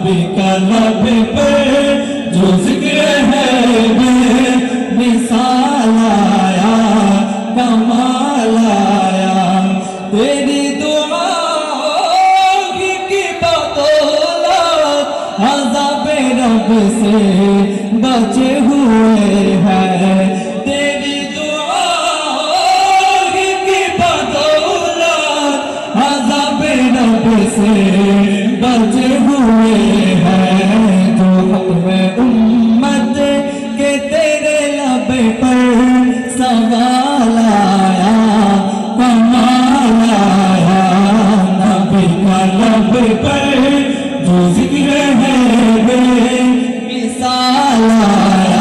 नबी का लब पर जो जिक्र है बे मिसाल आया कमाल आया तेरी दुआ की बदौलत अज़ाबे रब से बचे हुए हैं तेरी दुआ की बदौलत अज़ाबे रब से बचे हुए हैं जो हमें उम्मत के तेरे लब पर सवाल आया कमाल आया नबी का लब पर जो जिक्र है बे मिसाल आया